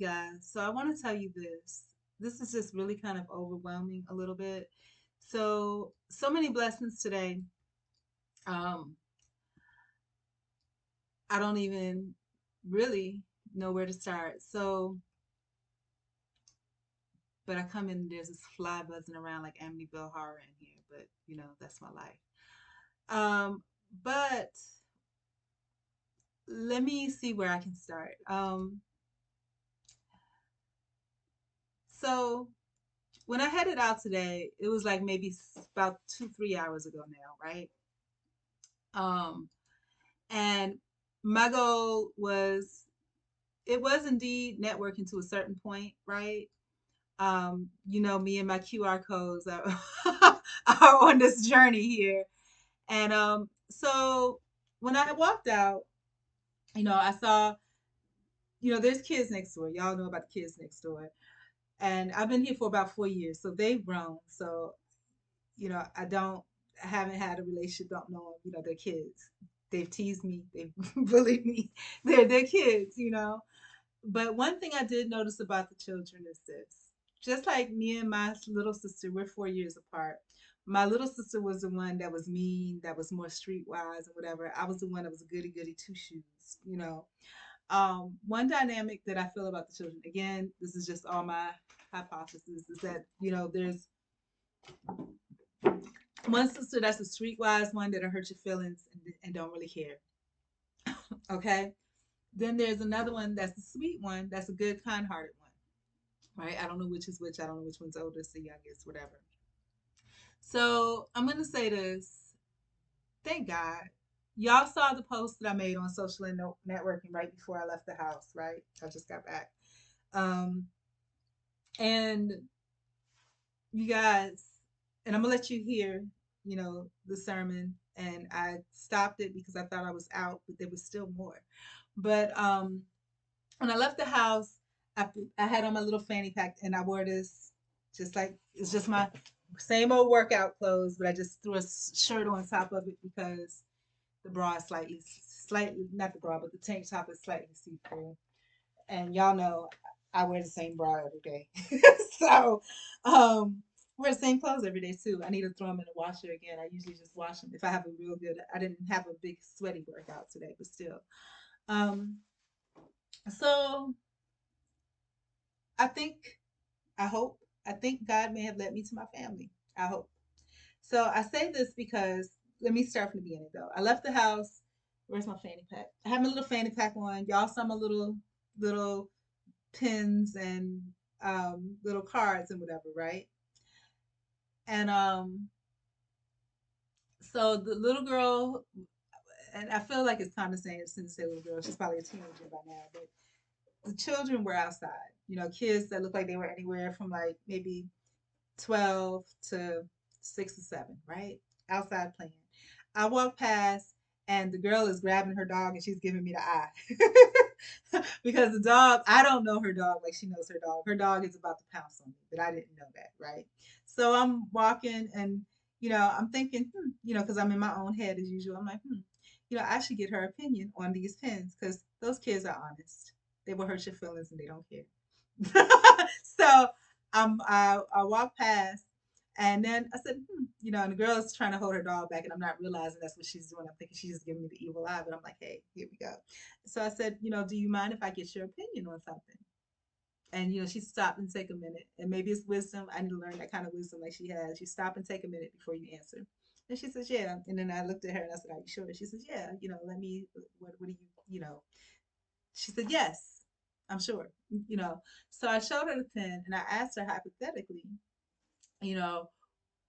guys. So I want to tell you this. This is just really kind of overwhelming a little bit. So many blessings today. Um, I don't even really know where to start. But I come in, there's this fly buzzing around like Amityville Horror in here. But that's my life. Um, but let me see where I can start. So when I headed out today, it was like maybe about 2, 3 hours ago now, right? Um, and my goal was it was indeed networking to a certain point, right? Me and my QR codes are, are on this journey here. And so when I walked out, I saw, there's kids next door. Y'all know about the kids next door. And I've been here for about 4 years, so they've grown. So I haven't had a relationship, don't know, they're kids. They've teased me, they've bullied me. They're kids. But one thing I did notice about the children is this. Just like me and my little sister, we're 4 years apart. My little sister was the one that was mean, that was more streetwise and whatever. I was the one that was a goody goody two shoes. One dynamic that I feel about the children, again, this is just all my hypothesis, is that, there's one sister that's a streetwise one that'll hurt your feelings and don't really care. Okay. Then there's another one that's a sweet one, that's a good, kind hearted one. Right? I don't know which is which. I don't know which one's oldest, the youngest, whatever. So I'm gonna say this. Thank God. Y'all saw the post that I made on social and networking right before I left the house, right? I just got back. Um, and you guys, and I'm gonna let you hear, the sermon. And I stopped it because I thought I was out, but there was still more. But when I left the house, I had on my little fanny pack and I wore this just like it's just my same old workout clothes, but I just threw a shirt on top of it because the bra is slightly, not the bra, but the tank top is slightly see through. And y'all know I wear the same bra every day. So, wear the same clothes every day too. I need to throw them in the washer again. I usually just wash them if I have a real good. I didn't have a big sweaty workout today, but still. Um, so I think, I hope, I think God may have led me to my family. I hope. So I say this because let me start from the beginning though. I left the house. Where's my fanny pack? I have my little fanny pack on. Y'all saw my little pins and little cards and whatever, right? And so the little girl, and I feel like it's condescending to say little girl. She's probably a teenager by now, but the children were outside. Kids that looked like they were anywhere from like maybe 12 to 6 or 7, right? Outside playing. I walk past and the girl is grabbing her dog and she's giving me the eye. Because the dog, I don't know her dog like she knows her dog. Her dog is about to pounce on me, but I didn't know that, right? So I'm walking and, I'm thinking, because I'm in my own head as usual. I'm like, I should get her opinion on these pins because those kids are honest. They will hurt your feelings and they don't care. So I walked past and then I said, and the girl is trying to hold her dog back, and I'm not realizing that's what she's doing. I'm thinking she's just giving me the evil eye, but I'm like, hey, here we go. So I said, do you mind if I get your opinion on something? And she stopped and take a minute, and maybe it's wisdom. I need to learn that kind of wisdom like she has. You stop and take a minute before you answer. And she says, yeah. And then I looked at her and I said, are you sure? She says, yeah. Let me. What do you? She said, yes, I'm sure. So I showed her the pen and I asked her hypothetically, you know,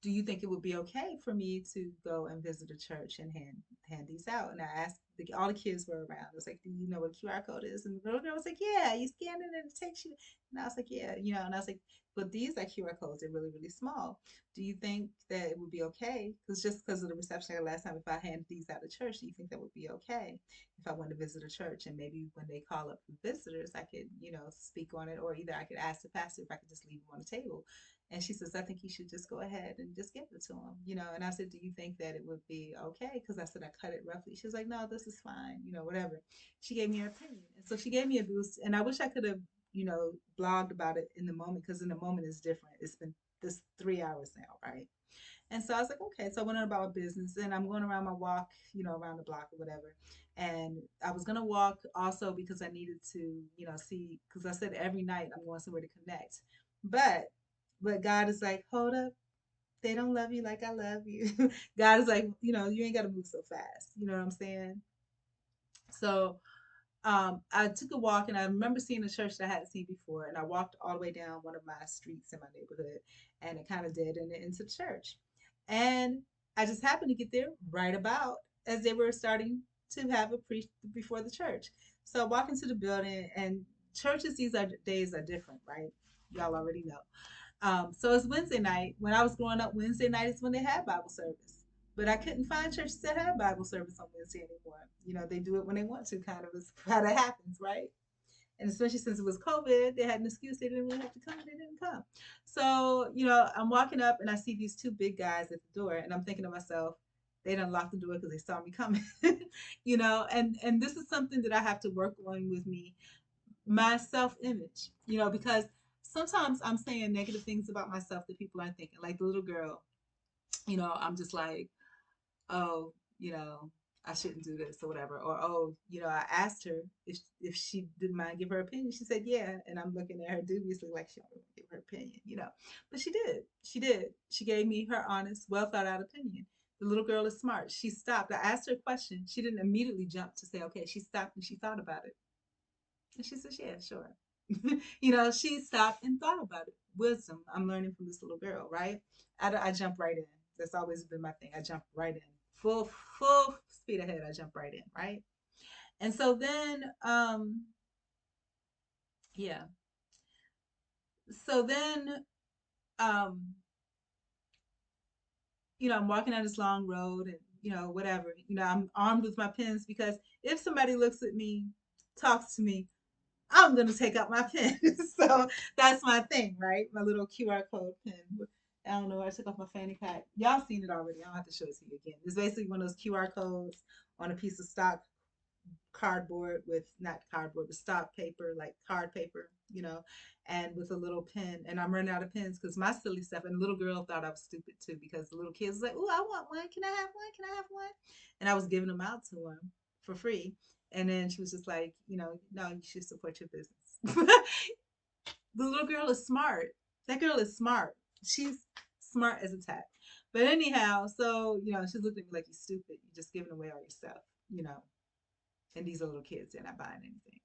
do you think it would be okay for me to go and visit a church and hand these out? And I asked all the kids were around. I was like, do you know what a QR code is? And the little girl was like, yeah, you scan it and it takes you. And I was like, yeah, and I was like, but these are QR codes. They're really, really small. Do you think that it would be okay? Because just because of the reception I last time, if I hand these out to church, do you think that would be okay if I went to visit a church and maybe when they call up for visitors, I could, speak on it, or either I could ask the pastor if I could just leave them on the table. And she says, I think you should just go ahead and just give it to him. And I said, do you think that it would be okay? Because I said, I cut it roughly. She was like, no, this is fine, whatever. She gave me her opinion. And so she gave me a boost. And I wish I could have blogged about it in the moment, because in the moment is different. It's been this 3 hours now, right? And so I was like, okay. So I went on about my business, and I'm going around my walk, around the block or whatever. And I was gonna walk also because I needed to, see, because I said every night I'm going somewhere to connect. But God is like, hold up, they don't love you like I love you. God is like, you ain't gotta move so fast. You know what I'm saying? So I took a walk, and I remember seeing a church that I hadn't seen before. And I walked all the way down one of my streets in my neighborhood, and it kind of did, and it into the church. And I just happened to get there right about as they were starting to have a preach before the church. So I walk into the building, and churches days are different, right? Y'all already know. So it's Wednesday night. When I was growing up, Wednesday night is when they had Bible service. But I couldn't find churches that have Bible service on Wednesday anymore. They do it when they want to, kind of is how that happens, right? And especially since it was COVID, they had an excuse. They didn't really have to come. They didn't come. So, I'm walking up, and I see these two big guys at the door, and I'm thinking to myself, they done locked the door because they saw me coming. And this is something that I have to work on with me, my self image, because sometimes I'm saying negative things about myself that people aren't thinking. Like the little girl, I'm just like, oh, I shouldn't do this or whatever. Or, oh, I asked her if she didn't mind give her opinion. She said, yeah. And I'm looking at her dubiously like she don't want to give her opinion. But she did. She did. She gave me her honest, well thought out opinion. The little girl is smart. She stopped. I asked her a question. She didn't immediately jump to say, okay. She stopped and she thought about it. And she says, yeah, sure. She stopped and thought about it. Wisdom I'm learning from this little girl, right? I jump right in. That's always been my thing. I jump right in. Full speed ahead. I jump right in, right? And so then, yeah. So then, um, I'm walking down this long road, and, whatever. I'm armed with my pens, because if somebody looks at me, talks to me, I'm gonna take out my pen. So that's my thing, right? My little QR code pen. I don't know. I took off my fanny pack. Y'all seen it already. I don't have to show it to you again. It's basically one of those QR codes on a piece of stock cardboard, with not cardboard, but stock paper, like card paper, and with a little pen. And I'm running out of pens because my silly stuff. And the little girl thought I was stupid too, because the little kids was like, "Oh, I want one. Can I have one? Can I have one?" And I was giving them out to them for free. And then she was just like, no, you should support your business. The little girl is smart. That girl is smart. She's smart as a tack. But anyhow, so, she's looking at me like, you stupid. You're just giving away all your stuff, you know. And these are little kids, they're not buying anything.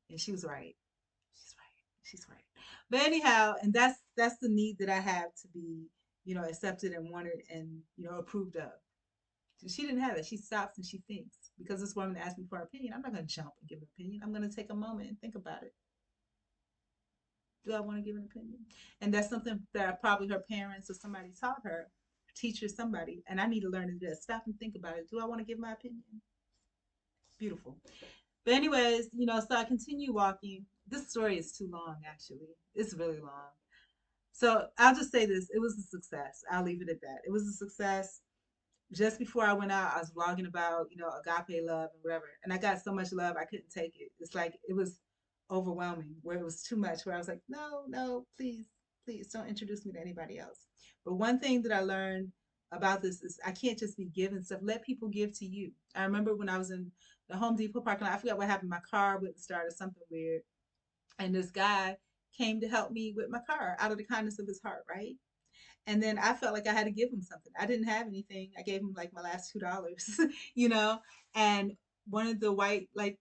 And she was right. She's right. She's right. But anyhow, and that's the need that I have to be, accepted and wanted and, approved of. She didn't have it. She stops and she thinks. Because this woman asked me for her opinion, I'm not going to jump and give an opinion. I'm going to take a moment and think about it. Do I want to give an opinion? And that's something that probably her parents or somebody taught her, teacher, somebody. And I need to learn to do that. Stop and think about it. Do I want to give my opinion? Beautiful. But anyways, so I continue walking. This story is too long, actually. It's really long. So I'll just say this. It was a success. I'll leave it at that. It was a success. Just before I went out, I was blogging about, agape love and whatever. And I got so much love, I couldn't take it. It's like it was overwhelming, where it was too much, where I was like, no, no, please, please don't introduce me to anybody else. But one thing that I learned about this is I can't just be giving stuff. Let people give to you. I remember when I was in the Home Depot parking lot, I forgot what happened. My car wouldn't start or something weird. And this guy came to help me with my car out of the kindness of his heart, right? And then I felt like I had to give him something. I didn't have anything. I gave him like my last $2, you know. And one of the white, like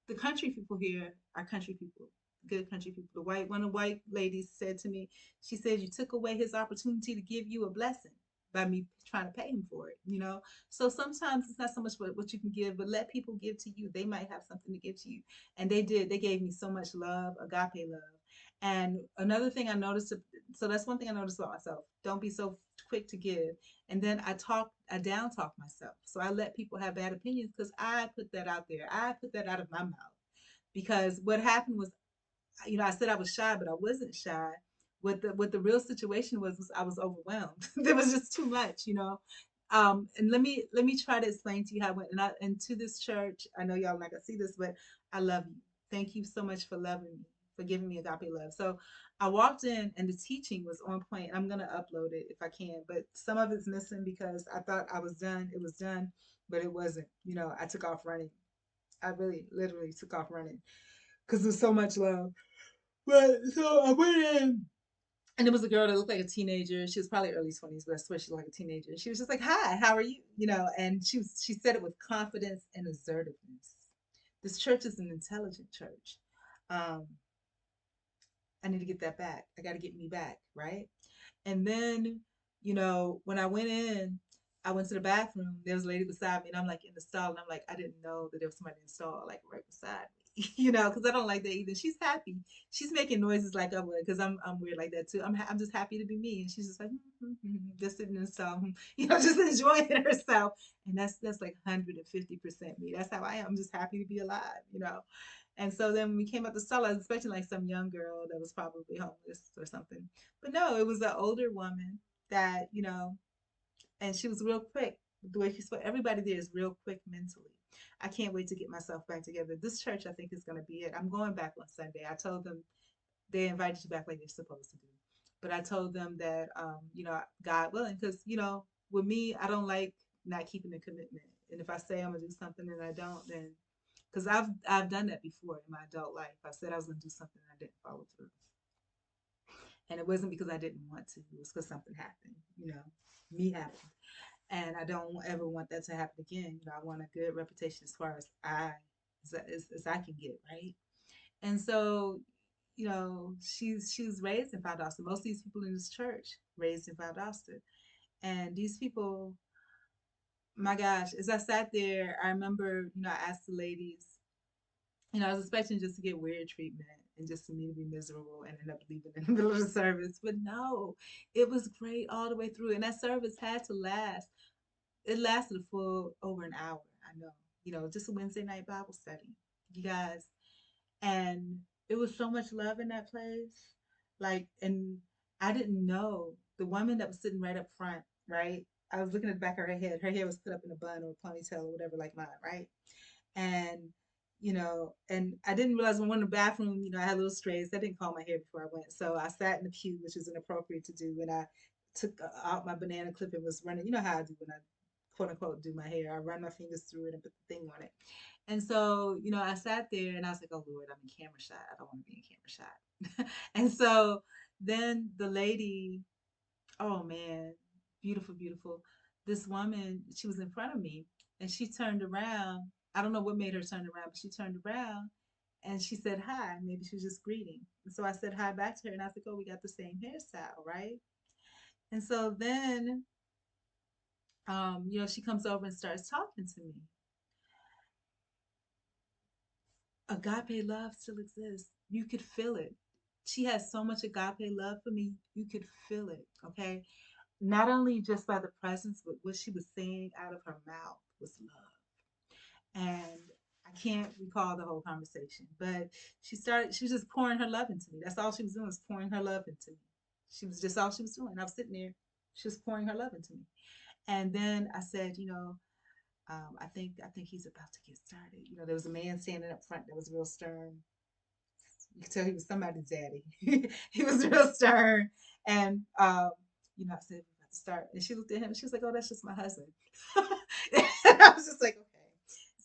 the country people here are country people, good country people. One of the white ladies said to me, she said, "You took away his opportunity to give you a blessing by me trying to pay him for it." So sometimes it's not so much what you can give, but let people give to you. They might have something to give to you. And they did. They gave me so much love, agape love. And another thing I noticed, so that's one thing I noticed about myself. Don't be so quick to give. And then I down talk myself. So I let people have bad opinions because I put that out there. I put that out of my mouth. Because what happened was, I said I was shy, but I wasn't shy. What the real situation was I was overwhelmed. There was just too much. And let me try to explain to you how I went. And to this church, I know y'all not gonna see this, but I love you. Thank you so much for loving me. for giving me agape love. So I walked in and the teaching was on point. I'm gonna upload it if I can, but some of it's missing because I thought I was done. It was done, but it wasn't. I took off running. I really, literally took off running because there's so much love. But so I went in, and it was a girl that looked like a teenager. She was probably early 20s, but I swear she looked like a teenager. She was just like, "Hi, how are you?" And she said it with confidence and assertiveness. This church is an intelligent church. Um, I need to get that back. I got to get me back, right? And then, when I went in, I went to the bathroom. There was a lady beside me, and I'm like in the stall, and I'm like, I didn't know that there was somebody in the stall like right beside me, because I don't like that either. She's happy. She's making noises like I would, because I'm weird like that too. I'm just happy to be me, and she's just like just sitting in the stall, just enjoying herself. And that's like 150% me. That's how I am. I'm just happy to be alive. And so then when we came up the stall, I was expecting like some young girl that was probably homeless or something. But no, it was an older woman that, and she was real quick. The way she spoke, everybody there is real quick mentally. I can't wait to get myself back together. This church, I think, is going to be it. I'm going back on Sunday. I told them they invited you back like they're supposed to do. But I told them that, God willing, because, with me, I don't like not keeping the commitment. And if I say I'm going to do something and I don't, then because I've done that before in my adult life. I said I was going to do something and I didn't follow through, and it wasn't because I didn't want to. It was because something happened. Me happened, and I don't ever want that to happen again. I want a good reputation as far as as I can get, right? And so, she's raised in Valdosta. Most of these people in this church raised in Valdosta, and these people, my gosh, as I sat there, I remember, I asked the ladies. I was expecting just to get weird treatment and just for me to be miserable and end up leaving in the middle of the service. But no, it was great all the way through. And that service had to last. It lasted a full over an hour. I know, just a Wednesday night Bible study, you guys. And it was so much love in that place. Like, and I didn't know the woman that was sitting right up front, right? I was looking at the back of her head. Her hair was put up in a bun or a ponytail or whatever, like mine, right? And and I didn't realize when I went in the bathroom, I had little strays. I didn't comb my hair before I went, so I sat in the pew, which was inappropriate to do, and I took out my banana clip and was running. You know how I do when I quote unquote do my hair. I run my fingers through it and put the thing on it. And so, I sat there and I was like, oh Lord, I'm in camera shot. I don't want to be in camera shot. And so then the lady, oh man, beautiful, beautiful. This woman, she was in front of me and she turned around. I don't know what made her turn around, but she turned around and she said hi. Maybe she was just greeting. And so I said hi back to her and I was like, oh, we got the same hairstyle, right? And so then, she comes over and starts talking to me. Agape love still exists. You could feel it. She has so much agape love for me. You could feel it. Okay. Not only just by the presence, but what she was saying out of her mouth was love. And I can't recall the whole conversation, but she was just pouring her love into me. That's all she was doing was pouring her love into me. She was just all she was doing. I was sitting there, she was pouring her love into me. And then I said, I think he's about to get started. There was a man standing up front that was real stern. You could tell he was somebody's daddy. He was real stern. And I said, we're about to start. And she looked at him and she was like, oh, that's just my husband. And I was just like, okay.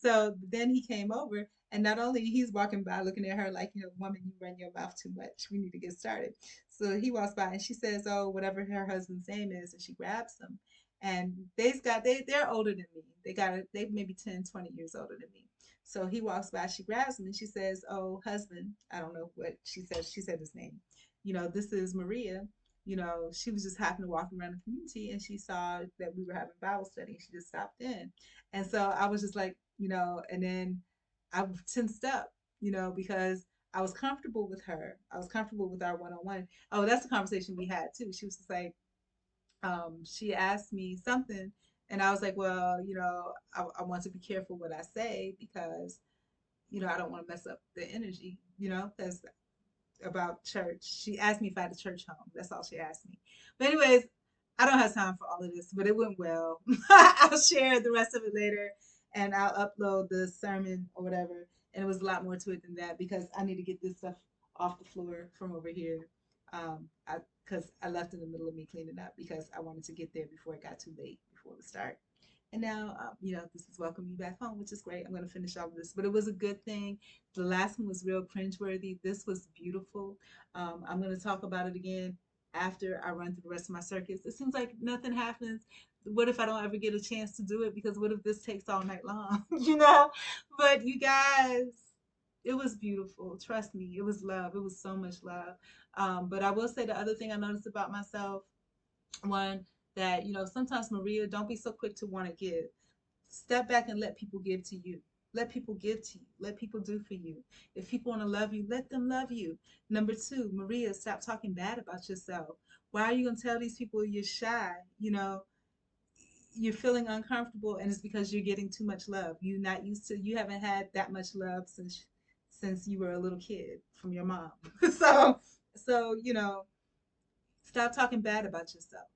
So then he came over, and not only he's walking by looking at her like, woman, you run your mouth too much. We need to get started. So he walks by and she says, oh, whatever her husband's name is, and she grabs him. And they're older than me. They maybe 10, 20 years older than me. So he walks by, she grabs him and she says, oh, husband, I don't know what she said. She said his name. This is Maria. She was just happening to walk around the community and she saw that we were having Bible study and she just stopped in. And so I was just like, and then I tensed up, because I was comfortable with her. I was comfortable with our one on one. Oh, that's the conversation we had too. She was just like, she asked me something, and I was like, well, I want to be careful what I say because, I don't want to mess up the energy, because about church. She asked me if I had a church home. That's all she asked me. But anyways, I don't have time for all of this, but it went well. I'll share the rest of it later and I'll upload the sermon or whatever. And it was a lot more to it than that because I need to get this stuff off the floor from over here. I because I left in the middle of me cleaning up because I wanted to get there before it got too late before the start. And now, this is welcome you back home, which is great. I'm going to finish all of this, but it was a good thing. The last one was real cringeworthy. This was beautiful. I'm going to talk about it again after I run through the rest of my circuits. It seems like nothing happens. What if I don't ever get a chance to do it? Because what if this takes all night long? But you guys, it was beautiful. Trust me, it was love. It was so much love. But I will say the other thing I noticed about myself, one, that sometimes, Maria, don't be so quick to want to give. Step back and let people give to you. Let people give to you. Let people do for you. If people want to love you, let them love you. Number two, Maria, stop talking bad about yourself. Why are you going to tell these people you're shy? You're feeling uncomfortable, and it's because you're getting too much love. You haven't had that much love since you were a little kid from your mom. So stop talking bad about yourself.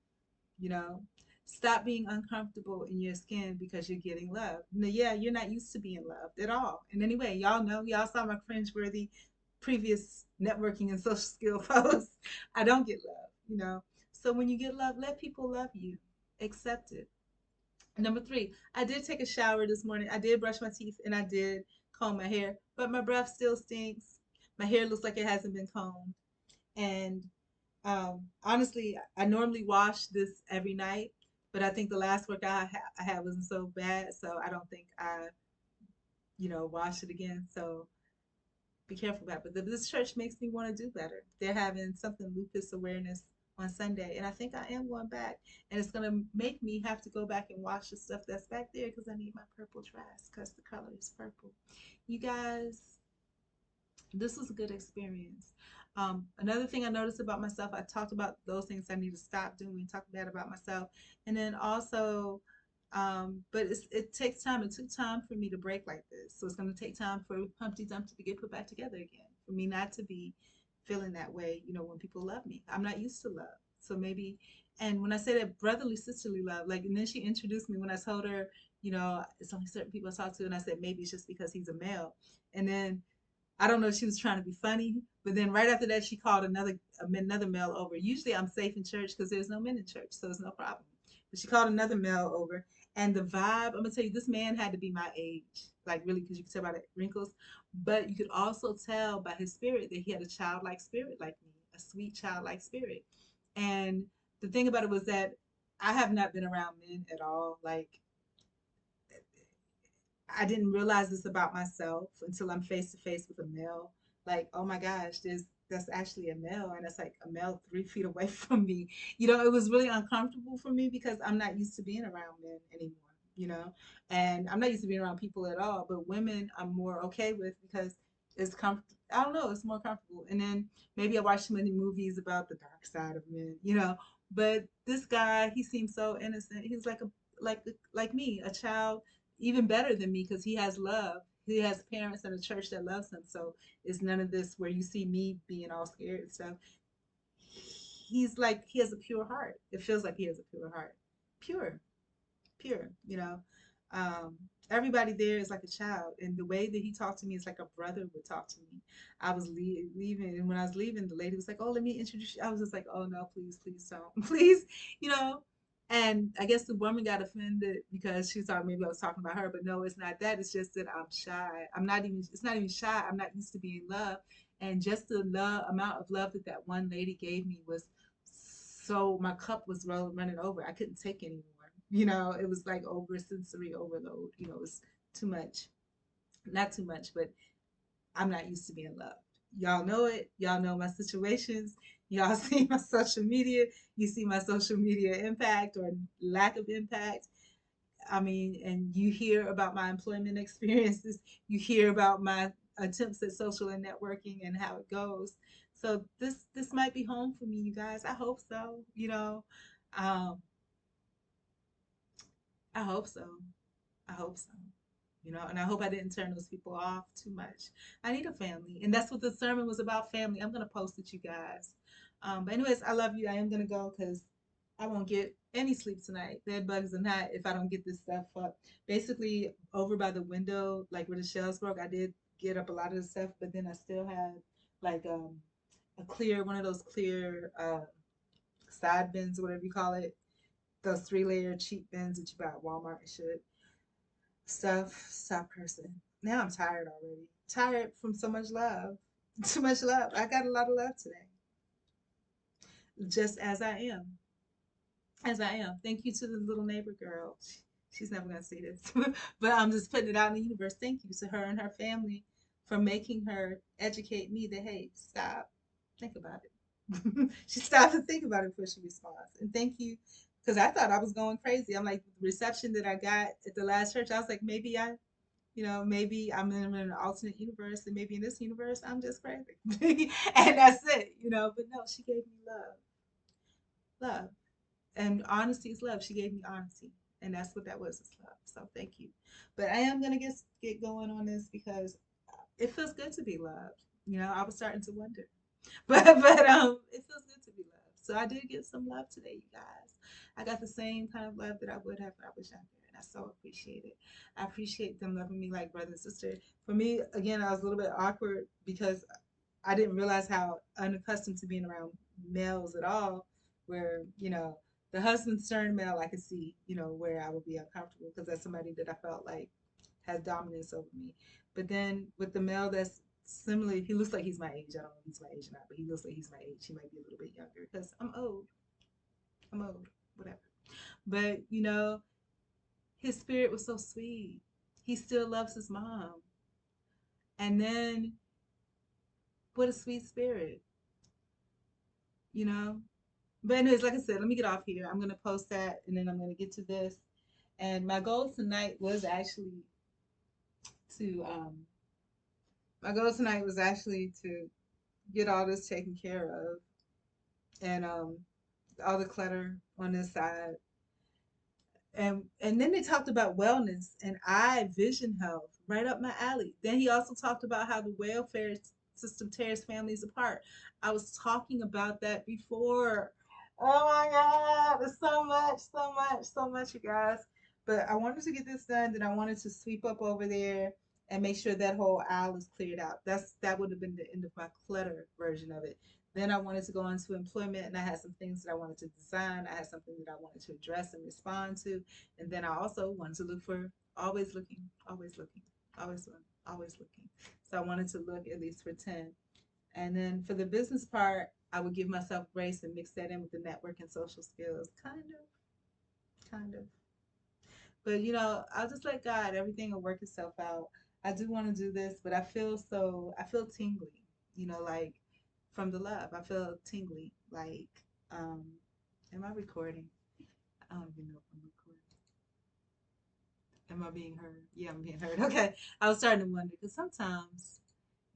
you know Stop being uncomfortable in your skin because you're getting love. No, yeah, you're not used to being loved at all. And anyway, y'all saw my cringeworthy previous networking and social skill posts. I don't get love. So when you get love, let people love you. Accept it. Number three, I did take a shower this morning. I did brush my teeth and I did comb my hair, but my breath still stinks. My hair looks like it hasn't been combed. And honestly, I normally wash this every night, but I think the last workout I had wasn't so bad, so I don't think I, wash it again. So be careful about it. But this church makes me want to do better. They're having something lupus awareness on Sunday, and I think I am going back. And it's gonna make me have to go back and wash the stuff that's back there because I need my purple dress because the color is purple. You guys, this was a good experience. Another thing I noticed about myself, I talked about those things I need to stop doing, talk bad about myself. And then also, but it takes time. It took time for me to break like this. So it's going to take time for Humpty Dumpty to get put back together again, for me not to be feeling that way, when people love me. I'm not used to love. So maybe, and when I say that brotherly, sisterly love, like, and then she introduced me when I told her, it's only certain people I talk to. And I said, maybe it's just because he's a male. And then I don't know if she was trying to be funny, but then right after that, she called another male over. Usually, I'm safe in church because there's no men in church, so it's no problem. But she called another male over, and the vibe. I'm gonna tell you, this man had to be my age, like really, because you could tell by the wrinkles, but you could also tell by his spirit that he had a childlike spirit like me, a sweet childlike spirit. And the thing about it was that I have not been around men at all. Like, I didn't realize this about myself until I'm face to face with a male. Like, oh my gosh, that's actually a male, and it's like a male 3 feet away from me. It was really uncomfortable for me because I'm not used to being around men anymore. And I'm not used to being around people at all. But women, I'm more okay with because it's comfortable. I don't know, it's more comfortable. And then maybe I watched too many movies about the dark side of men. But this guy, he seems so innocent. He's like me, a child, even better than me because he has love. He has parents and a church that loves him. So it's none of this where you see me being all scared and stuff. He's like, he has a pure heart. It feels like he has a pure heart. Pure, pure. Um, Everybody there is like a child. And the way that he talked to me is like a brother would talk to me. I was leaving. And when I was leaving, the lady was like, oh, let me introduce you. I was just like, oh, no, please, please don't. Please, you know. And I guess the woman got offended because she thought maybe I was talking about her, but no, it's not that. It's just that I'm shy. It's not even shy. I'm not used to being loved. And just the amount of love that one lady gave me was so, my cup was running over. I couldn't take anymore. It was like over sensory overload. It was too much. Not too much, but I'm not used to being loved. Y'all know it. Y'all know my situations. Y'all see my social media. You see my social media impact or lack of impact. I mean, and you hear about my employment experiences. You hear about my attempts at social and networking and how it goes. So this might be home for me, you guys. I hope so. Um, I hope so. I hope so. And I hope I didn't turn those people off too much. I need a family. And that's what the sermon was about, family. I'm going to post it, you guys. But anyways, I love you. I am going to go because I won't get any sleep tonight. Bed bugs and that if I don't get this stuff up. Basically, over by the window, like where the shells broke, I did get up a lot of the stuff, but then I still had like a clear one of those clear side bins, whatever you call it. Those 3-layer cheap bins that you buy at Walmart and shit. Stop cursing. Now I'm tired already. Tired from so much love. Too much love. I got a lot of love today. Just as I am. As I am. Thank you to the little neighbor girl. She's never gonna see this. But I'm just putting it out in the universe. Thank you to her and her family for making her educate me that hey, stop. Think about it. She stopped to think about it before she responds. And thank you. Because I thought I was going crazy. I'm like the reception that I got at the last church, I was like, maybe maybe I'm in an alternate universe, and maybe in this universe I'm just crazy, and that's it. But no, she gave me love, and honesty is love. She gave me honesty, and that's what that was, is love. So thank you. But I am gonna get going on this because it feels good to be loved. I was starting to wonder, but it feels good to be loved. So I did get some love today, you guys. I got the same kind of love that I would have when I was younger, and I so appreciate it. I appreciate them loving me like brother and sister. For me, again, I was a little bit awkward because I didn't realize how unaccustomed to being around males at all. Where the husband's stern male, I could see where I would be uncomfortable because that's somebody that I felt like has dominance over me. But then with the male that's similarly, he looks like he's my age. I don't know if he's my age or not, but he looks like he's my age. He might be a little bit younger because I'm old. I'm old. Whatever. But his spirit was so sweet. He still loves his mom. And then what a sweet spirit, you know? But anyways, like I said, let me get off here. I'm gonna post that and then I'm gonna get to this. And to my goal tonight was actually to get all this taken care of, and all the clutter on this side. And then they talked about wellness and eye vision health, right up my alley. Then he also talked about how the welfare system tears families apart. I was talking about that before. Oh my god, there's so much, so much, so much, you guys. But I wanted to get this done. Then I wanted to sweep up over there and make sure that whole aisle is cleared out. That would have been the end of my clutter version of it. Then I wanted to go into employment, and I had some things that I wanted to design. I had something that I wanted to address and respond to. And then I also wanted to look for always looking, always looking, always looking, always looking. So I wanted to look at least for 10. And then for the business part, I would give myself grace and mix that in with the network and social skills. Kind of. But I'll just let God, everything will work itself out. I do want to do this, but I feel tingly, like from the love. I feel tingly. Like, um, am I recording? I don't even know if I'm recording. Am I being heard? Yeah, I'm being heard. Okay. I was starting to wonder because sometimes,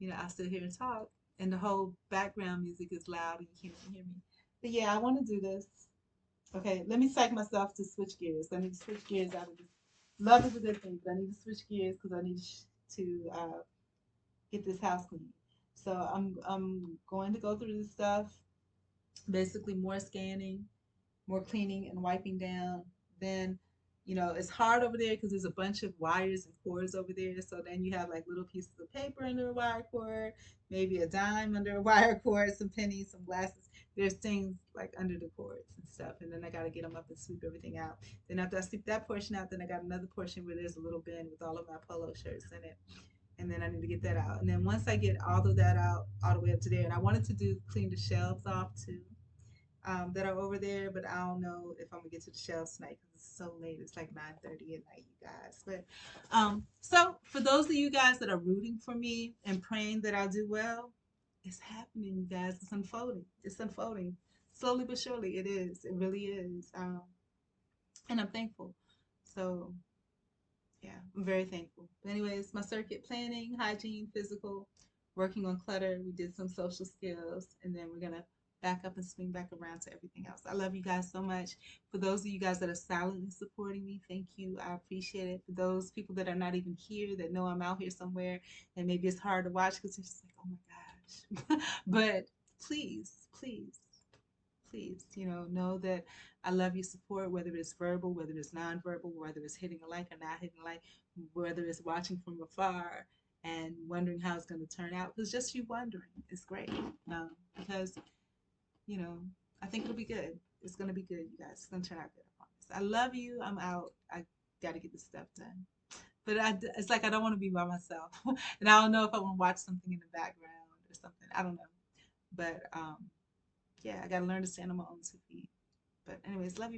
I sit here and talk and the whole background music is loud and you can't even hear me. But yeah, I want to do this. Okay, let me psych myself to switch gears. I need to switch gears out of this. Love is a good thing, but I need to switch gears because I need to get this house clean. So I'm going to go through this stuff. Basically, more scanning, more cleaning and wiping down. Then, it's hard over there because there's a bunch of wires and cords over there. So then you have like little pieces of paper under a wire cord, maybe a dime under a wire cord, some pennies, some glasses. There's things like under the cords and stuff. And then I got to get them up and sweep everything out. Then after I sweep that portion out, then I got another portion where there's a little bin with all of my polo shirts in it. And then I need to get that out. And then once I get all of that out, all the way up to there, and I wanted to do clean the shelves off too, that are over there, but I don't know if I'm gonna get to the shelves tonight because it's so late. It's like 9:30 at night, you guys. But so for those of you guys that are rooting for me and praying that I do well, it's happening, you guys. It's unfolding. It's unfolding slowly but surely. It is. It really is. And I'm thankful. So yeah, I'm very thankful. But anyways, my circuit planning, hygiene, physical, working on clutter. We did some social skills, and then we're gonna back up and swing back around to everything else. I love you guys so much. For those of you guys that are silently supporting me, thank you. I appreciate it. For those people that are not even here, that know I'm out here somewhere, and maybe it's hard to watch because it's just like, oh my gosh. But please, please, please, know that I love your support, whether it's verbal, whether it's nonverbal, whether it's hitting a like or not hitting a like, whether it's watching from afar. and wondering how it's going to turn out. Because just you wondering is great. Because, you know, I think it'll be good. It's going to be good, you guys. It's going to turn out good. I promise. I love you. I'm out. I got to get this stuff done. But it's like I don't want to be by myself. And I don't know if I want to watch something in the background or something. I don't know. But yeah, I got to learn to stand on my own 2 feet. But, anyways, love you.